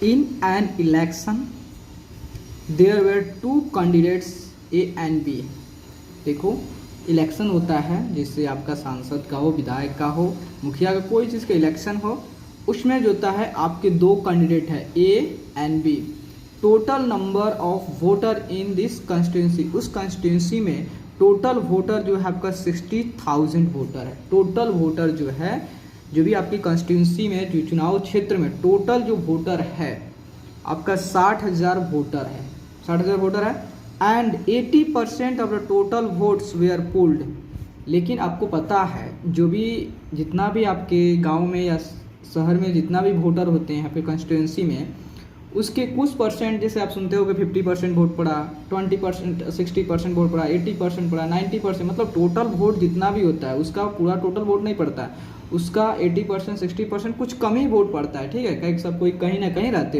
In an election there were two candidates A and B. देखो election होता है, जिससे आपका सांसद का हो, विधायक का हो, मुखिया का, कोई चीज़ का इलेक्शन हो, उसमें जो होता है आपके दो कैंडिडेट है A and B. Total number of voter in this constituency, उस कंस्टिट्यूंसी में टोटल वोटर जो है आपका 60,000 वोटर है। टोटल वोटर जो है, जो भी आपकी कंस्टिट्यूंसी में, जो चुनाव क्षेत्र में टोटल जो वोटर है आपका 60,000 वोटर है, 60,000 वोटर है। And 80% of the total votes were polled. लेकिन आपको पता है जो भी, जितना भी आपके गांव में या शहर में जितना भी वोटर होते हैं यहाँ पे कंस्टिट्यूंसी में, उसके कुछ परसेंट, जैसे आप सुनते हो कि 50% वोट पड़ा, 20%, 60% वोट पड़ा, 80% पड़ा, 90%, मतलब टोटल वोट जितना भी होता है उसका पूरा टोटल वोट नहीं पड़ता है, उसका 80%, 60% कुछ कम ही वोट पड़ता है। ठीक है, कहीं सब कोई कहीं ना कहीं रहते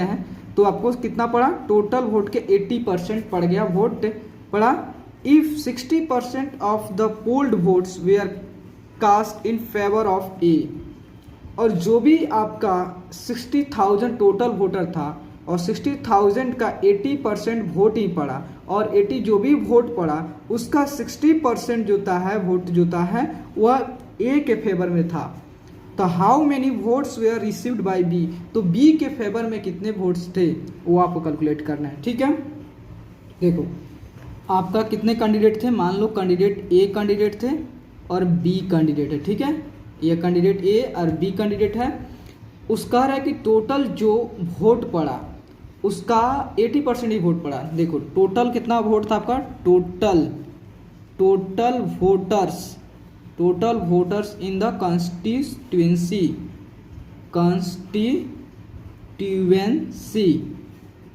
हैं, तो आपको कितना पड़ा, टोटल वोट के 80% पड़ गया, वोट पड़ा। If 60% of the polled votes were cast in favour of a, और जो भी आपका 60,000 टोटल वोटर था और 60,000 का 80% वोट ही पड़ा, और 80 जो भी वोट पड़ा उसका 60% जो है वोट जो है वह ए के फेवर में था। तो how many votes were received by B, तो बी के फेवर में कितने वोट्स थे वो आपको कैलकुलेट करना है। ठीक है, देखो आपका कितने कैंडिडेट थे, मान लो कैंडिडेट ए कैंडिडेट थे और बी कैंडिडेट है। ठीक है, ये कैंडिडेट ए और बी कैंडिडेट है। उसका है कि टोटल जो वोट पड़ा उसका 80% ही वोट पड़ा। देखो टोटल कितना वोट था आपका, total voters in the constituency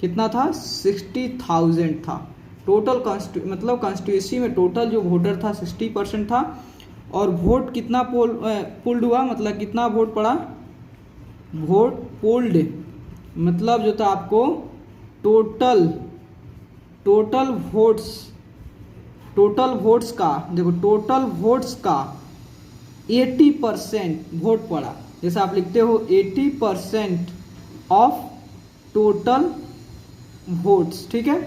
कितना था, 60,000 था टोटल। मतलब कंस्टिट्यूएंसी में टोटल जो वोटर था 60% था, और वोट कितना पोल्ड हुआ, मतलब कितना वोट पड़ा, वोट पोल्ड मतलब जो था आपको टोटल वोट्स का, देखो टोटल वोट्स का 80% वोट पड़ा। जैसे आप लिखते हो 80% ऑफ टोटल वोट्स। ठीक है,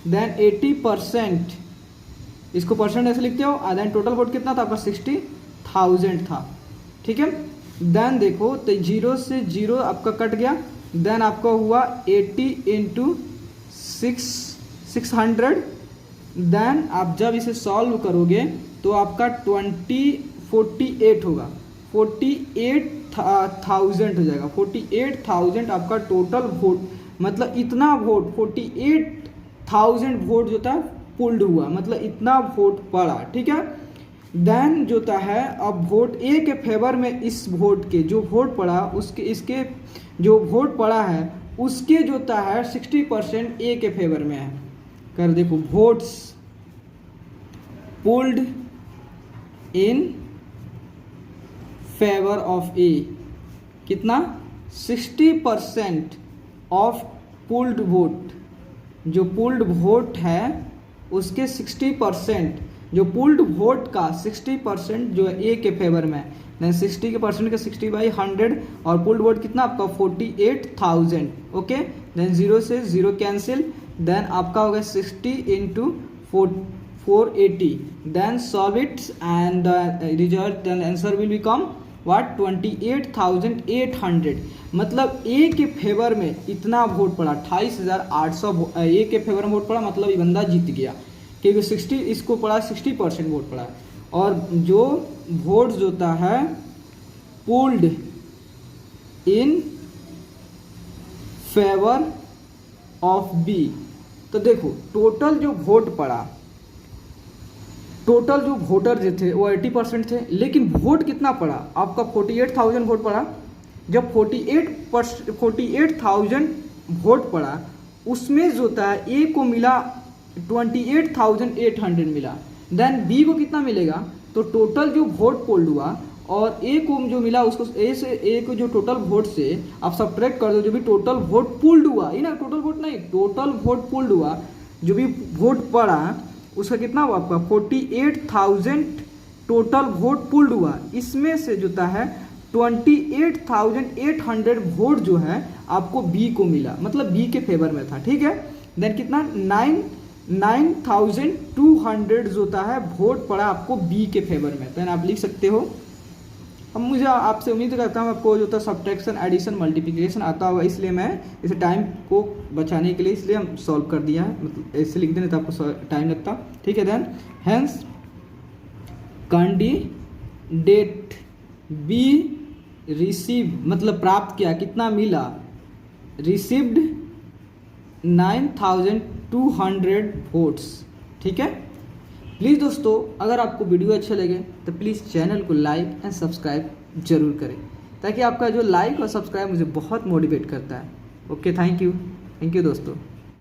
देन 80%, इसको परसेंट ऐसे लिखते हो, देन टोटल वोट कितना था आपका 60,000 था। ठीक है, देन देखो तो 0 से 0 आपका कट गया, देन आपका हुआ 80 इंटू 600, देन आप जब इसे सॉल्व करोगे तो आपका 48 होगा, 48,000 हो जाएगा। 48,000 आपका टोटल वोट, मतलब इतना वोट 48,000 वोट जो था पुल्ड हुआ, मतलब इतना वोट पड़ा। ठीक है, देन जो है अब वोट ए के फेवर में, इस वोट के जो वोट पड़ा उसके, इसके जो वोट पड़ा है उसके जो है 60% ए के फेवर में है। कर देखो votes polled in favour of a, कितना 60% ऑफ पुल्ड वोट, जो पुल्ड वोट है उसके 60%, जो पुल्ड वोट का 60% जो ए के फेवर में, देन 60 के परसेंट का 60/100, और पुल्ड वोट कितना आपका 48,000। ओके, देन 0 से 0 कैंसिल, देन आपका होगा 60 into 480, then solve it and result, then answer will become what 28,800। मतलब ए के फेवर में इतना वोट पड़ा, 28,800 ए के फेवर में वोट पड़ा, मतलब ये बंदा जीत गया, क्योंकि 60 इसको पड़ा 60% वोट पड़ा। और जो वोट जो होता है polled in favour of B, तो देखो टोटल जो वोट पड़ा, टोटल जो वोटर जो थे वो 80% थे, लेकिन वोट कितना पड़ा आपका 48,000 वोट पड़ा। जब 48,000 वोट पड़ा उसमें जो होता है ए को मिला 28,800 मिला, देन बी को कितना मिलेगा, तो टोटल जो वोट पोल्ड हुआ और ए को जो मिला उसको ए को जो टोटल वोट से आप सब्ट्रैक्ट कर दो, जो भी टोटल वोट पुल्ड हुआ, ये ना टोटल वोट नहीं, टोटल वोट पुल्ड हुआ, जो भी वोट पड़ा उसका कितना हुआ आपका 48,000 टोटल वोट पुल्ड हुआ। इसमें से जो है 28,800 वोट जो है आपको बी को मिला, मतलब बी के फेवर में था, ठीक है। देन कितना 9,200 जो होता है वोट पड़ा आपको बी के फेवर में, देन आप लिख सकते हो। अब मुझे आपसे उम्मीद करता हूँ आपको जो होता है सब्ट्रैक्शन, एडिशन, मल्टीप्लिकेशन आता होगा, इसलिए मैं इसे टाइम को बचाने के लिए इसलिए हम सॉल्व कर दिया है, मतलब ऐसे लिख देने तो आपको टाइम लगता, ठीक है। Then hence candidate be receive, मतलब प्राप्त किया, कितना मिला, रिसीव्ड 9,200 वोट्स, ठीक है। प्लीज़ दोस्तों अगर आपको वीडियो अच्छे लगे तो प्लीज़ चैनल को लाइक एंड सब्सक्राइब जरूर करें, ताकि आपका जो लाइक और सब्सक्राइब मुझे बहुत मोटिवेट करता है। ओके, थैंक यू दोस्तों।